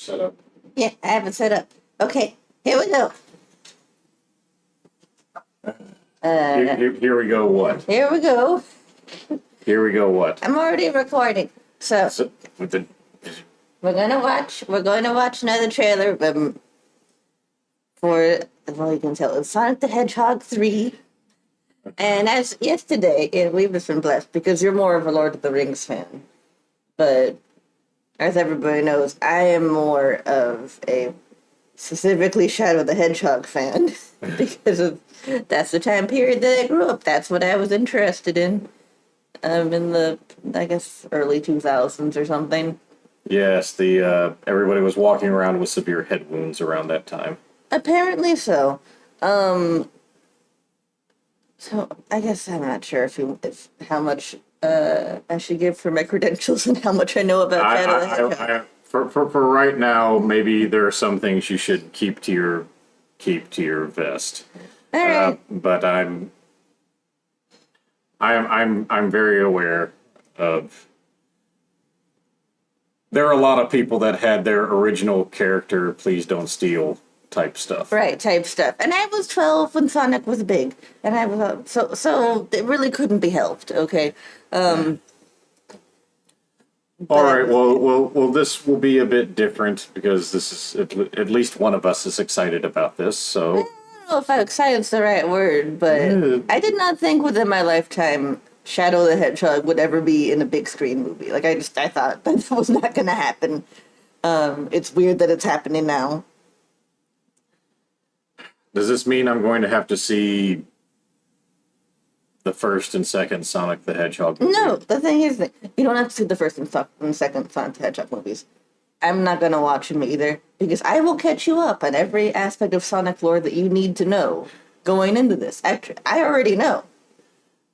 set up? Yeah, I have it set up. Okay, here we go. Here we go. What? Here we go. Here we go. What? I'm already recording. So With the we're going to watch another trailer for, well, you can tell it's Sonic the Hedgehog 3. And as yesterday, we've just been blessed because you're more of a Lord of the Rings fan. But as everybody knows, I am more of a specifically Shadow the Hedgehog fan because that's the time period that I grew up. That's what I was interested in the, I guess, early 2000s or something. yes, the everybody was walking around with severe head wounds around that time. Apparently so. So I guess I'm not sure if how much I should give for my credentials and how much I know about Shadow the Hedgehog. For right now, maybe there are some things you should keep to your vest. All right. But I'm very aware of. There are a lot of people that had their original character "Please Don't Steal" type stuff. Right, type stuff. And I was 12 when Sonic was big, and I was so it really couldn't be helped. Okay. All right. Well. This will be a bit different because this is at least one of us is excited about this. So I don't know if excited's the right word, but I did not think within my lifetime Shadow the Hedgehog would ever be in a big screen movie. Like I thought that was not going to happen. It's weird that it's happening now. does this mean I'm going to have to see the first and second Sonic the Hedgehog movie? No, the thing is that you don't have to see the first and second Sonic the Hedgehog movies. I'm not going to watch them either because I will catch you up on every aspect of Sonic lore that you need to know going into this. Actually, I already know.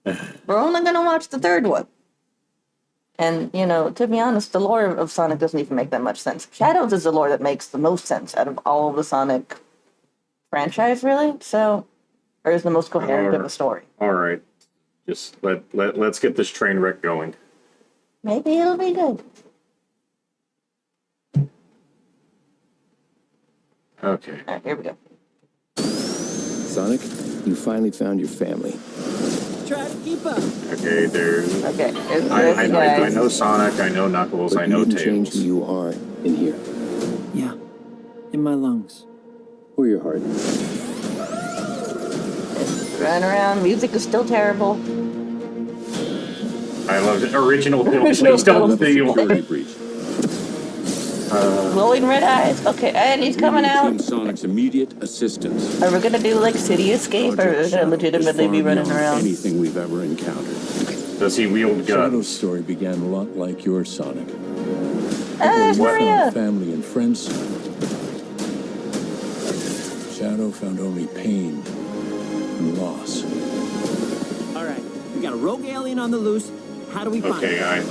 We're only going to watch the third one. And, to be honest, the lore of Sonic doesn't even make that much sense. Shadows is the lore that makes the most sense out of all of the Sonic franchise, really. So, or is the most coherent of a story. All right. Just let's get this train wreck going. Maybe it'll be good. Okay. All right, here we go. Sonic, you finally found your family. Try to keep up. Okay, there's. Okay, I know Sonic, I know Knuckles, But I know you didn't change Tails. who you are in here. Yeah, in my lungs. Or your heart. Run around. Music is still terrible. I love the original film. Original Please don't film. steal. Security breach. Glowing red eyes. Okay, and he's coming Team out. Sonic's immediate assistance. Are we gonna do like City Escape, or are we Project gonna Shadow legitimately is be far running beyond around? Anything we've ever encountered. Does he wield Shadow's guns? story began a lot like your Sonic. Ah, You Maria. found family and friends. Shadow found only pain and loss. All right, we got a rogue alien on the loose. How do we find Okay, it?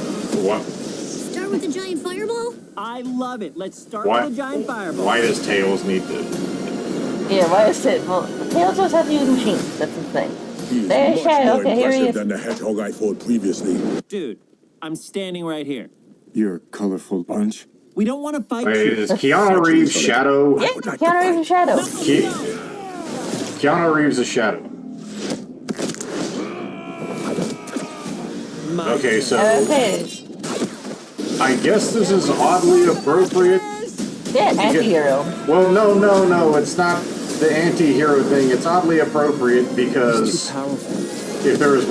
what? Start with the giant fireball? I love it. Let's start Why? with a giant fireball. Why does Tails need to? Yeah, why is it? Well, Tails just has to use machines. That's the thing. He is There's much Shadow. more Okay, here he impressive is. than the hedgehog I fought previously. Dude, I'm standing right here. You're a colorful bunch. We don't want to fight Wait, you. is Keanu Reeves Shadow? Yeah, Keanu Reeves is Shadow. Keanu Reeves is Shadow. My Okay, so Okay. I guess this is oddly appropriate. Yeah, anti-hero. Well, no, it's not the anti-hero thing. It's oddly appropriate because if there was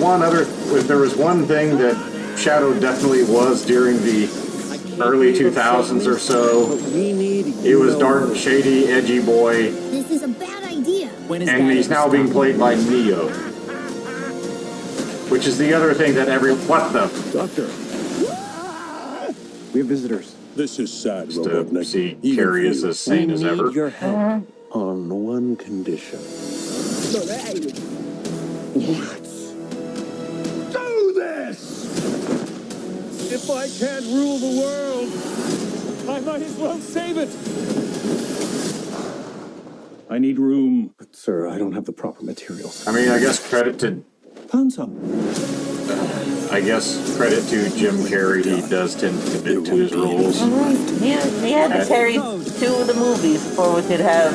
one thing that Shadow definitely was during the early 2000s or so, it was dark, shady, edgy boy, This is a bad idea. When is and that he's ever now being stopped? played by Neo, which is the other thing that what the Doctor, we have visitors. This is sad, to Robotnik. see Even Carrie for is you. as sane as ever. Your help. On one condition. Let's do this! If I can't rule the world, I might as well save it. I need room. But, sir, I don't have the proper materials. I mean, I guess credit to Jim Carrey. He does tend to commit to his roles. Yeah, We had to carry 2 of the movies before we could have,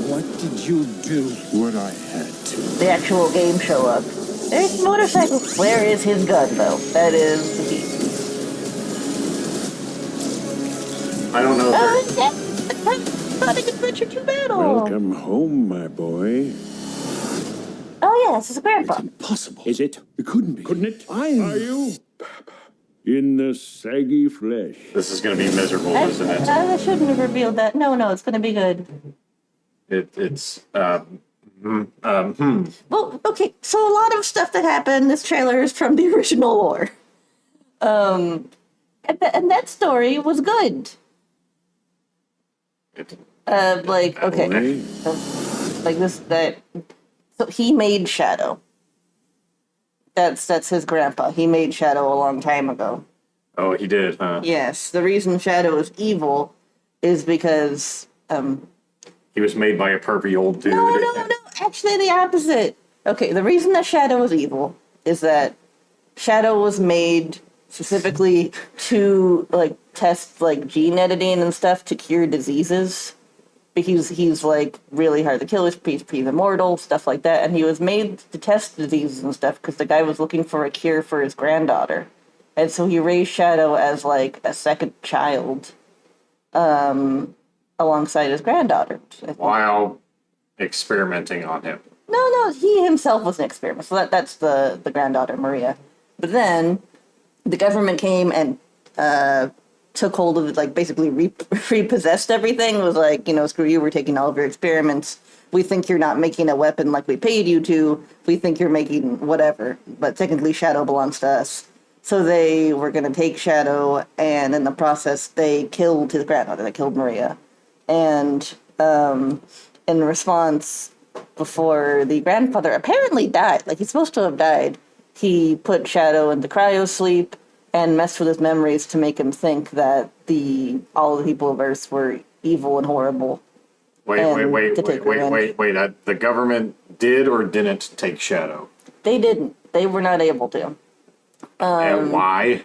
What did you do? What I had to. the actual game show up. There's motorcycles. Where is his gun, though? That is the key. I don't know. If Yeah. Sonic Adventure 2 battle. Welcome home, my boy. Oh, yeah, this is a grandpa. Impossible. Is it? It couldn't be. Couldn't it? Are you? In the saggy flesh. this is going to be miserable, isn't it? I shouldn't have revealed that. No, it's going to be good. Well, okay, so a lot of stuff that happened in this trailer is from the original lore. And that story was good. Okay. So he made Shadow. That's his grandpa. He made Shadow a long time ago. Oh, he did, huh? Yes, the reason Shadow is evil is because He was made by a pervy old dude. No. Actually, the opposite. Okay, the reason that Shadow is evil is that Shadow was made specifically to test gene editing and stuff to cure diseases. Because he's really hard to kill. He's immortal, stuff like that. And he was made to test diseases and stuff because the guy was looking for a cure for his granddaughter, and so he raised Shadow as a second child, alongside his granddaughter. While experimenting on him. No, he himself was an experiment. So that's the granddaughter, Maria. But then the government came and took hold of it, basically repossessed everything. It was screw you, we're taking all of your experiments. We think you're not making a weapon like we paid you to. We think you're making whatever. But technically Shadow belongs to us. So they were going to take Shadow, and in the process, they killed his granddaughter. They killed Maria. And in response, before the grandfather apparently died, he's supposed to have died, he put Shadow into cryosleep and messed with his memories to make him think that all the people of Earth were evil and horrible. Wait. The government did or didn't take Shadow? They didn't. They were not able to. And why?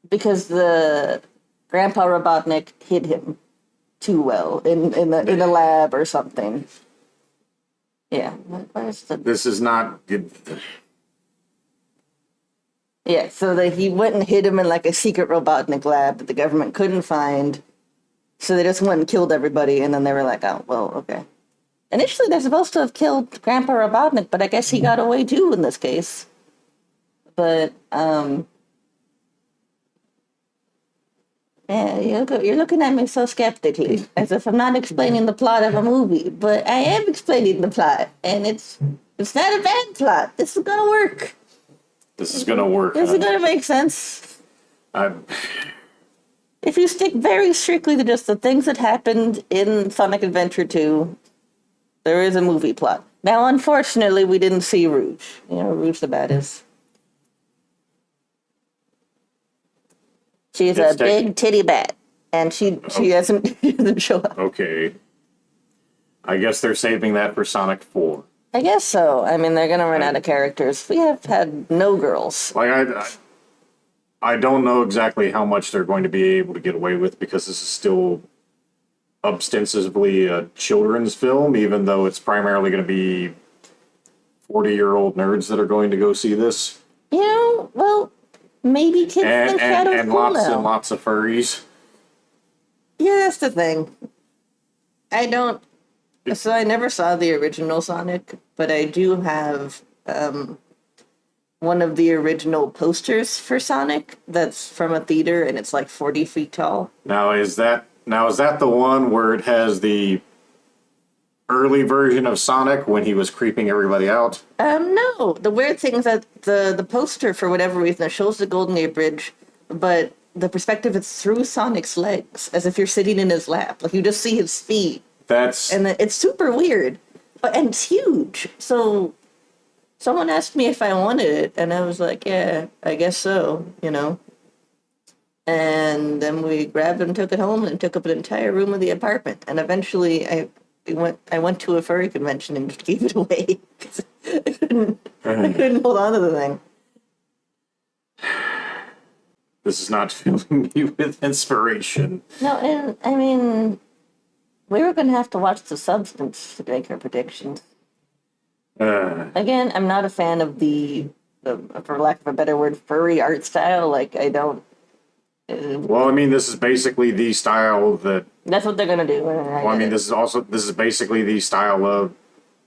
Because the Grandpa Robotnik hid him too well in a lab or something. Yeah. Where's the... This is not good. Yeah, so he went and hid him in a secret Robotnik lab that the government couldn't find. So they just went and killed everybody, and then they were like, oh, well, okay. Initially, they're supposed to have killed Grandpa Robotnik, but I guess he got away too in this case. But, yeah, you're looking at me so skeptically, as if I'm not explaining the plot of a movie, but I am explaining the plot, and it's not a bad plot. This is gonna work. This is gonna work. This is gonna make sense. If you stick very strictly to just the things that happened in Sonic Adventure 2, there is a movie plot. Now, unfortunately, we didn't see Rouge. Rouge the baddest. She's a big titty bat, and she doesn't show up. Okay. I guess they're saving that for Sonic 4. I guess so. I mean, they're gonna run out of characters. We have had no girls. I don't know exactly how much they're going to be able to get away with because this is still ostensibly a children's film, even though it's primarily going to be 40-year-old nerds that are going to go see this. Well, maybe kids think Shadow's and cool lots now. and lots of furries. Yeah, that's the thing. So I never saw the original Sonic, but I do have one of the original posters for Sonic that's from a theater, and it's 40 feet tall. Now is that the one where it has the early version of Sonic when he was creeping everybody out? No. The weird thing is that the poster, for whatever reason, it shows the Golden Gate Bridge, but the perspective is through Sonic's legs, as if you're sitting in his lap. You just see his feet. And it's super weird, and it's huge. So someone asked me if I wanted it, and I was like, yeah, I guess so, And then we grabbed it and took it home, and it took up an entire room of the apartment. And eventually, I went to a furry convention and just gave it away because I couldn't hold on to the thing. This is not filling me with inspiration. No, and I mean, we were gonna have to watch The Substance to make our predictions. Again, I'm not a fan of the, for lack of a better word, furry art style. Like, I don't. Well, I mean, this is basically the style that. That's what they're gonna do. Well, I mean, this is basically the style of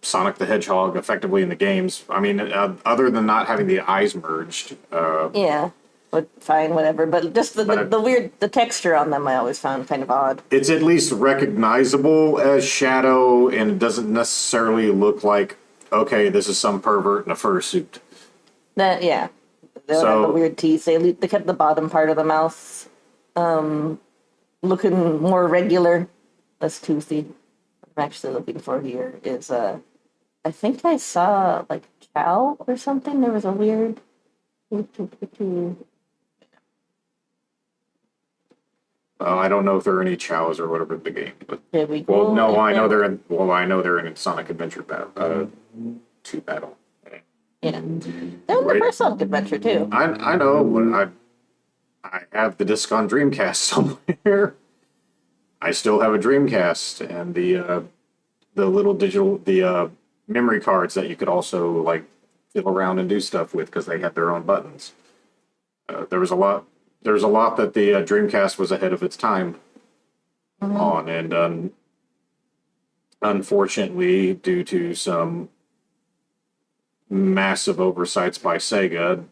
Sonic the Hedgehog, effectively in the games. I mean, other than not having the eyes merged. Yeah, but fine, whatever. But just the weird, the texture on them, I always found kind of odd. It's at least recognizable as Shadow, and it doesn't necessarily look like, okay, this is some pervert in a fursuit. That yeah, they don't have the weird teeth. They kept the bottom part of the mouth looking more regular, less toothy. What I'm actually looking for here is I think I saw like Chow or something. There was a weird. I don't know if there are any Chows or whatever in the game, but There we go. well, no, I know they're in. Well, I know they're in Sonic Adventure Battle 2 battle. Yeah, they're in the first Sonic Adventure too. I know, but I have the disc on Dreamcast somewhere. I still have a Dreamcast and the little digital memory cards that you could also like fiddle around and do stuff with because they had their own buttons. There was a lot that the Dreamcast was ahead of its time on, and unfortunately, due to some massive oversights by Sega,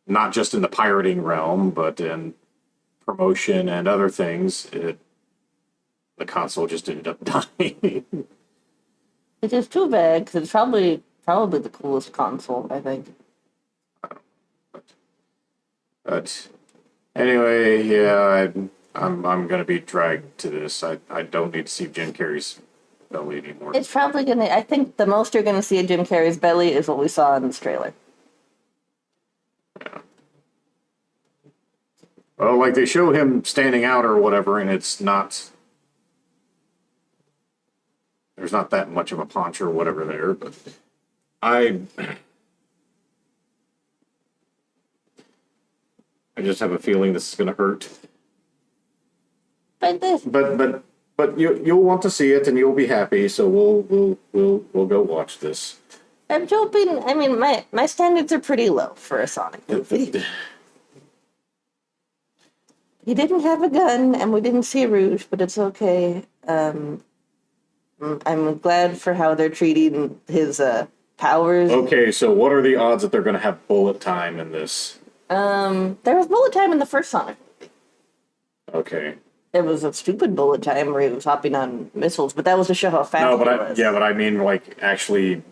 not just in the pirating realm, but in promotion and other things, the console just ended up dying. It is too bad because it's probably the coolest console, I think. But anyway, yeah, I'm gonna be dragged to this. I don't need to see Jim Carrey's belly anymore. It's probably gonna. I think the most you're gonna see of Jim Carrey's belly is what we saw in this trailer. Well, like they show him standing out or whatever, and it's not. There's not that much of a paunch or whatever there, but I just have a feeling this is going to hurt. But you'll want to see it and you'll be happy. So we'll go watch this. I'm hoping. I mean, my standards are pretty low for a Sonic movie. He didn't have a gun, and we didn't see Rouge, but it's okay. I'm glad for how they're treating his powers. Okay, so what are the odds that they're going to have bullet time in this? There was bullet time in the first Sonic movie. Okay. It was a stupid bullet time where he was hopping on missiles, but that was to show how fast he was. But I mean like actually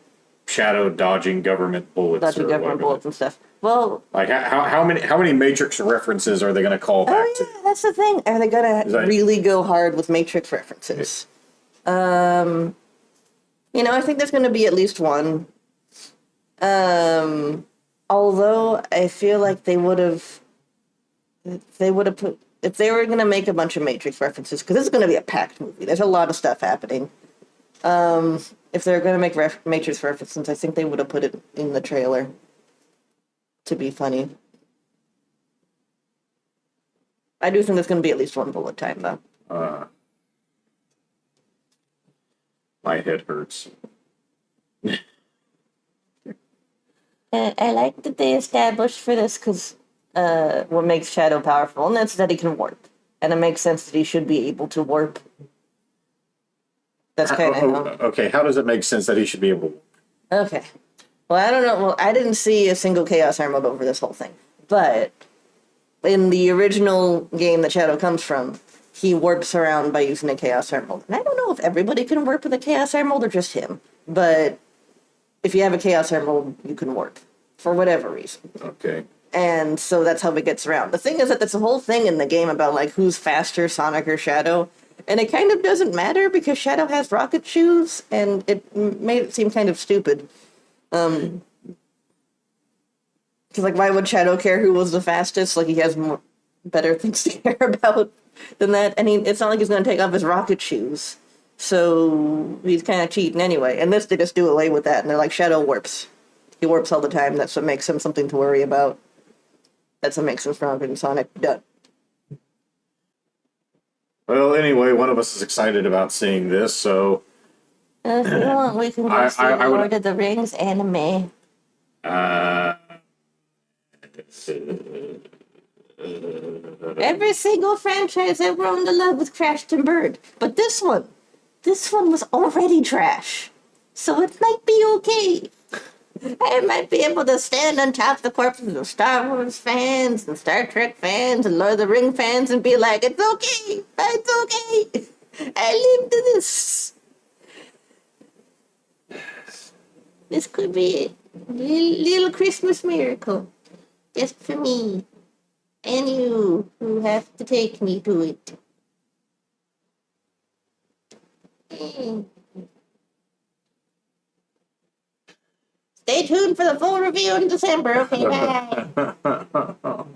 Shadow dodging government bullets. Dodging government bullets and stuff. Well, like how many Matrix references are they going to call back to? Oh yeah, that's the thing. Are they gonna really go hard with Matrix references? I think there's going to be at least one. Although I feel like they would have put, if they were going to make a bunch of Matrix references, because this is going to be a packed movie. There's a lot of stuff happening. If they're going to make Matrix references, I think they would have put it in the trailer to be funny. I do think there's going to be at least one bullet time, though. My head hurts. I like that they established for this because what makes Shadow powerful, and that's that he can warp. And it makes sense that he should be able to warp. That's kind of okay, how does it make sense that he should be able to? Okay. Well, I don't know. Well, I didn't see a single Chaos Emerald over this whole thing. But in the original game that Shadow comes from, he warps around by using a Chaos Emerald. And I don't know if everybody can warp with a Chaos Emerald or just him. But if you have a Chaos Emerald, you can warp. For whatever reason. Okay. And so that's how it gets around. The thing is that there's a whole thing in the game about, like, who's faster, Sonic or Shadow. And it kind of doesn't matter because Shadow has rocket shoes, and it made it seem kind of stupid. Because, like, why would Shadow care who was the fastest? Like, he has better things to care about than that. And it's not like he's going to take off his rocket shoes. So he's kind of cheating anyway. And this, they just do away with that. And they're like, Shadow warps. He warps all the time. That's what makes him something to worry about. That's what makes him stronger than Sonic. Done. Well, anyway, one of us is excited about seeing this, so If you want, we can go see I the would- Lord of the Rings anime. Every single franchise I've grown to love was crashed and burned. But this one was already trash. So it might be okay. I might be able to stand on top of the corpses of Star Wars fans and Star Trek fans and Lord of the Ring fans and be like, it's okay, it's okay. I lived this. This could be a little Christmas miracle. Just for me. And you, who have to take me to it. Stay tuned for the full review in December. Okay, bye.